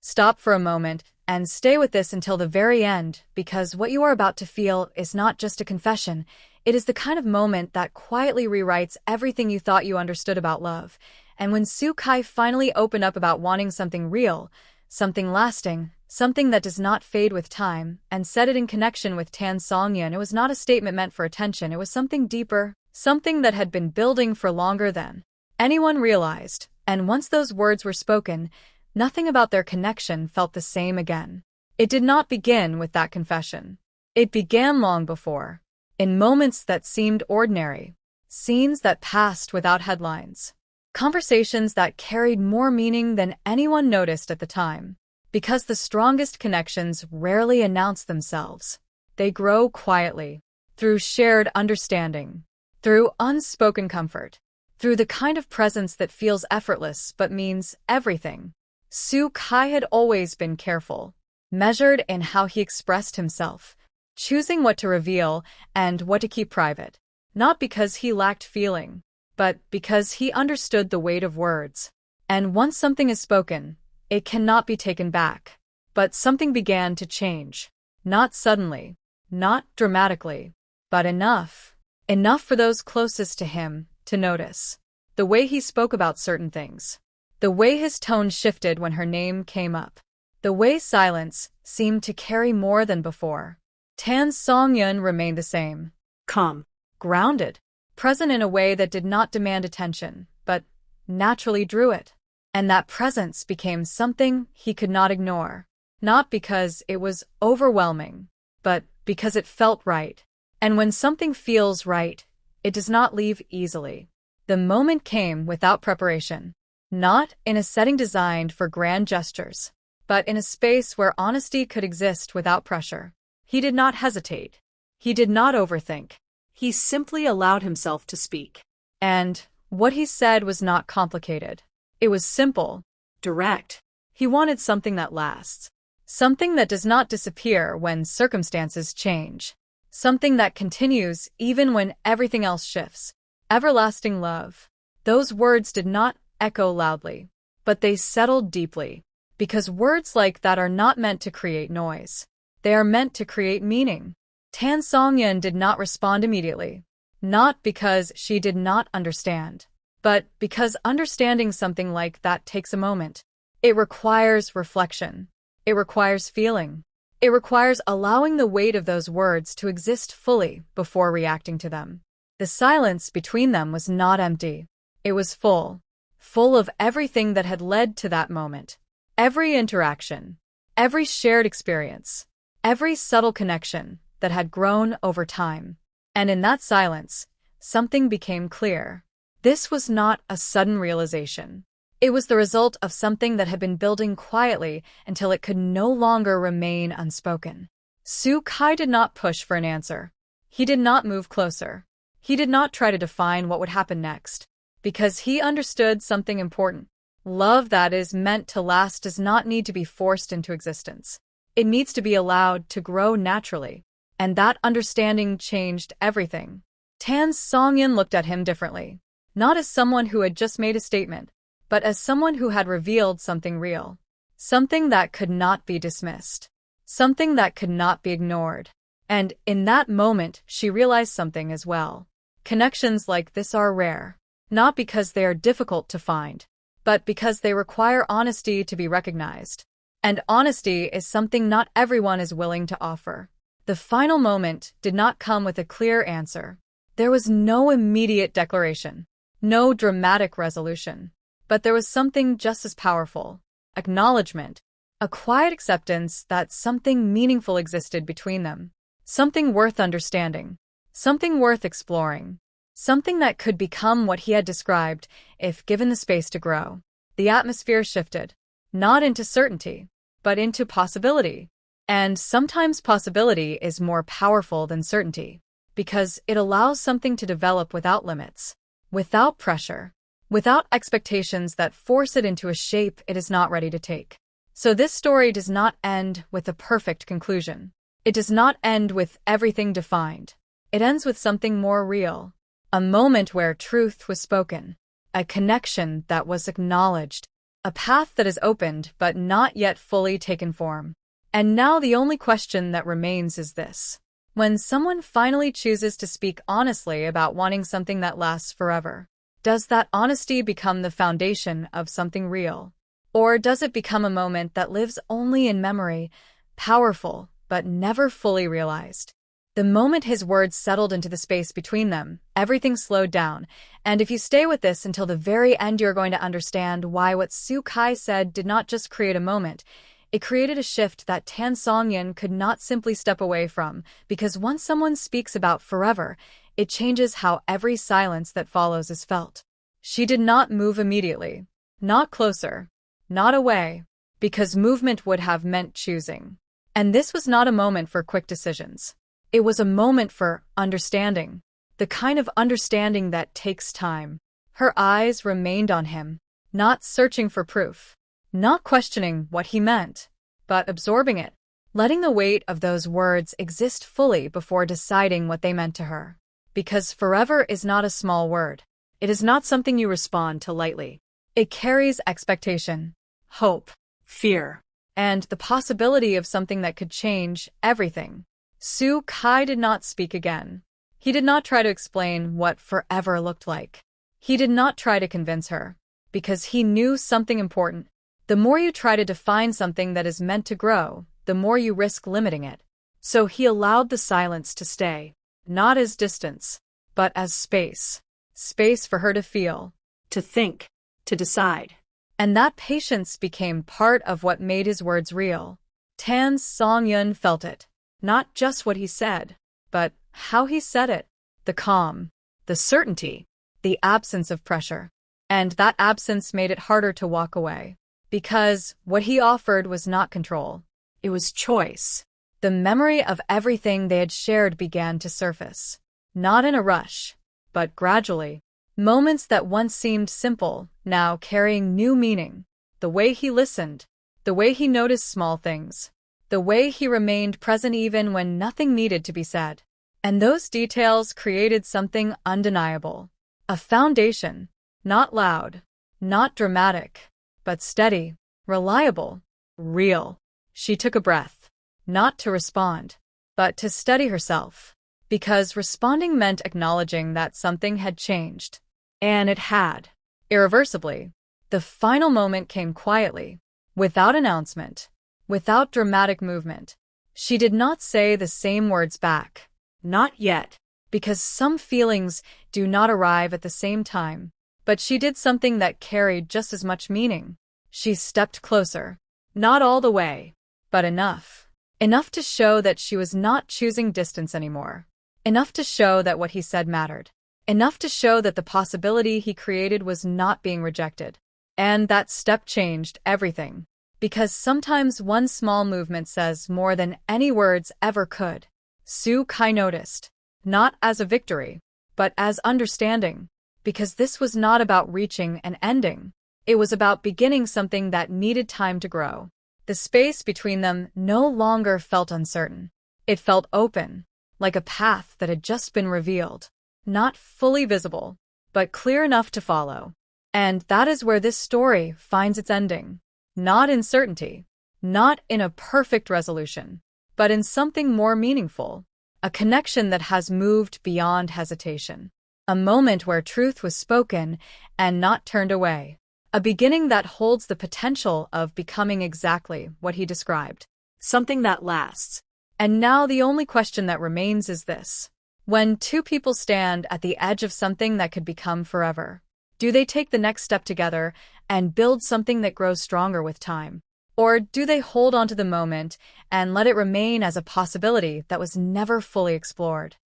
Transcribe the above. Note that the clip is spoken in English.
Stop for a moment and stay with this until the very end, because what you are about to feel is not just a confession. It is the kind of moment that quietly rewrites everything you thought you understood about love. And when Su Kai finally opened up about wanting something real, something lasting, something that does not fade with time, and said it in connection with Tan Songyun, it was not a statement meant for attention, it was something deeper, something that had been building for longer than anyone realized. And once those words were spoken, nothing about their connection felt the same again. It did not begin with that confession. It began long before, in moments that seemed ordinary, scenes that passed without headlines, conversations that carried more meaning than anyone noticed at the time. Because the strongest connections rarely announce themselves. They grow quietly, through shared understanding, through unspoken comfort, through the kind of presence that feels effortless but means everything. Su Kai had always been careful, measured in how he expressed himself, choosing what to reveal and what to keep private, not because he lacked feeling, but because he understood the weight of words. And once something is spoken, it cannot be taken back. But something began to change. Not suddenly, not dramatically, but enough. Enough for those closest to him to notice. The way he spoke about certain things. The way his tone shifted when her name came up. The way silence seemed to carry more than before. Tan Songyun remained the same. Calm. Grounded. Present in a way that did not demand attention, but naturally drew it. And that presence became something he could not ignore. Not because it was overwhelming, but because it felt right. And when something feels right, it does not leave easily. The moment came without preparation. Not in a setting designed for grand gestures, but in a space where honesty could exist without pressure. He did not hesitate. He did not overthink. He simply allowed himself to speak. And what he said was not complicated. It was simple, direct. He wanted something that lasts. Something that does not disappear when circumstances change. Something that continues even when everything else shifts. Everlasting love. Those words did not echo loudly, but they settled deeply. Because words like that are not meant to create noise. They are meant to create meaning. Tan Songyun did not respond immediately. Not because she did not understand, but because understanding something like that takes a moment. It requires reflection. It requires feeling. It requires allowing the weight of those words to exist fully before reacting to them. The silence between them was not empty. It was full. Full of everything that had led to that moment. Every interaction. Every shared experience. Every subtle connection that had grown over time. And in that silence, something became clear. This was not a sudden realization. It was the result of something that had been building quietly until it could no longer remain unspoken. Su Kai did not push for an answer. He did not move closer. He did not try to define what would happen next. Because he understood something important. Love that is meant to last does not need to be forced into existence. It needs to be allowed to grow naturally. And that understanding changed everything. Tan Songyun looked at him differently. Not as someone who had just made a statement, but as someone who had revealed something real. Something that could not be dismissed. Something that could not be ignored. And in that moment, she realized something as well. Connections like this are rare. Not because they are difficult to find, but because they require honesty to be recognized. And honesty is something not everyone is willing to offer. The final moment did not come with a clear answer. There was no immediate declaration. No dramatic resolution. But there was something just as powerful. Acknowledgement. A quiet acceptance that something meaningful existed between them. Something worth understanding. Something worth exploring. Something that could become what he had described if given the space to grow. The atmosphere shifted. Not into certainty, but into possibility. And sometimes possibility is more powerful than certainty. Because it allows something to develop without limits. Without pressure. Without expectations that force it into a shape it is not ready to take. So this story does not end with a perfect conclusion. It does not end with everything defined. It ends with something more real. A moment where truth was spoken. A connection that was acknowledged. A path that is opened but not yet fully taken form. And now the only question that remains is this. When someone finally chooses to speak honestly about wanting something that lasts forever, does that honesty become the foundation of something real? Or does it become a moment that lives only in memory, powerful but never fully realized? The moment his words settled into the space between them, everything slowed down, and if you stay with this until the very end, you're going to understand why what Su Kai said did not just create a moment. It created a shift that Tan Songyun could not simply step away from, because once someone speaks about forever, it changes how every silence that follows is felt. She did not move immediately, not closer, not away, because movement would have meant choosing. And this was not a moment for quick decisions. It was a moment for understanding, the kind of understanding that takes time. Her eyes remained on him, not searching for proof, not questioning what he meant, but absorbing it, letting the weight of those words exist fully before deciding what they meant to her. Because forever is not a small word. It is not something you respond to lightly. It carries expectation, hope, fear, and the possibility of something that could change everything. Su Kai did not speak again. He did not try to explain what forever looked like. He did not try to convince her, because he knew something important. The more you try to define something that is meant to grow, the more you risk limiting it. So he allowed the silence to stay, not as distance, but as space. Space for her to feel, to think, to decide. And that patience became part of what made his words real. Tan Songyun felt it. Not just what he said, but how he said it. The calm, the certainty, the absence of pressure. And that absence made it harder to walk away. Because what he offered was not control. It was choice. The memory of everything they had shared began to surface. Not in a rush, but gradually. Moments that once seemed simple, now carrying new meaning. The way he listened. The way he noticed small things. The way he remained present even when nothing needed to be said. And those details created something undeniable. A foundation. Not loud, not dramatic, but steady, reliable, real. She took a breath. Not to respond, but to steady herself. Because responding meant acknowledging that something had changed. And it had. Irreversibly. The final moment came quietly, without announcement. Without dramatic movement. She did not say the same words back. Not yet. Because some feelings do not arrive at the same time. But she did something that carried just as much meaning. She stepped closer. Not all the way, but enough. Enough to show that she was not choosing distance anymore. Enough to show that what he said mattered. Enough to show that the possibility he created was not being rejected. And that step changed everything. Because sometimes one small movement says more than any words ever could. Su Kai noticed, not as a victory, but as understanding. Because this was not about reaching an ending. It was about beginning something that needed time to grow. The space between them no longer felt uncertain. It felt open, like a path that had just been revealed. Not fully visible, but clear enough to follow. And that is where this story finds its ending. Not in certainty, not in a perfect resolution, but in something more meaningful. A connection that has moved beyond hesitation. A moment where truth was spoken and not turned away. A beginning that holds the potential of becoming exactly what he described. Something that lasts. And now the only question that remains is this. When two people stand at the edge of something that could become forever, do they take the next step together and build something that grows stronger with time? Or do they hold on to the moment and let it remain as a possibility that was never fully explored?